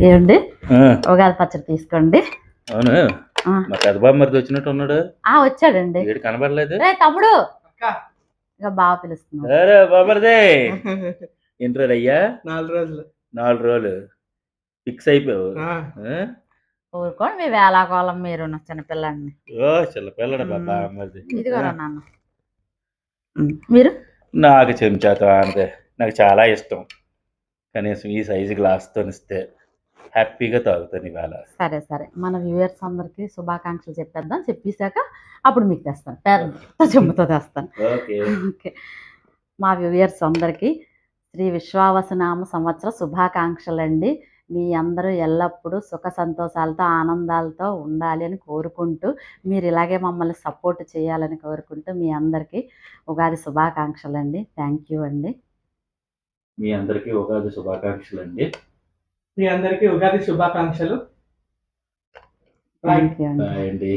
ఏమండి ఉగాది పచ్చడి తీసుకోండి. అవును, మా పెద్ద బాబు మరి వచ్చినట్టు ఉన్నాడు. వచ్చాడండి. ఏడు కనబడలేదు. తమ్ముడు ఇక బాగా పిలుస్తున్నాడు. అరే బాబర్దే ఏంట్రా అయ్యా, 4 రోజులు ఫిక్స్ అయిపోయావు. ఊరుకోండి, మీ వేళాకోళం. మీరు చిన్నపిల్లండి. చిన్నపిల్లడు బాబా. మరి ఇదిగోరా నాన్న. మీరు నాకు చెంచాతో అంతే, నాకు చాలా ఇష్టం. కనీసం ఈ సైజు గ్లాస్తో ఇస్తే హ్యాపీగా తాగుతాను ఇవాళ. సరే సరే, మన వ్యూవర్స్ అందరికి శుభాకాంక్షలు చెప్పేద్దాం. చెప్పేశాక అప్పుడు మీకు తెస్తాను, పెద్ద చెంబుతో తెస్తాను. ఓకే. మా వ్యూవర్స్ అందరికీ శ్రీ విశ్వావసునామ సంవత్సర శుభాకాంక్షలు అండి. మీ అందరూ ఎల్లప్పుడూ సుఖ సంతోషాలతో ఆనందాలతో ఉండాలి అని కోరుకుంటూ, మీరు ఇలాగే మమ్మల్ని సపోర్ట్ చేయాలని కోరుకుంటూ మీ అందరికీ ఉగాది శుభాకాంక్షలు అండి. థ్యాంక్ యూ అండి. మీ అందరికీ ఉగాది శుభాకాంక్షలు అండి. మీ అందరికీ ఉగాది శుభాకాంక్షలు. థ్యాంక్ యూ అండి.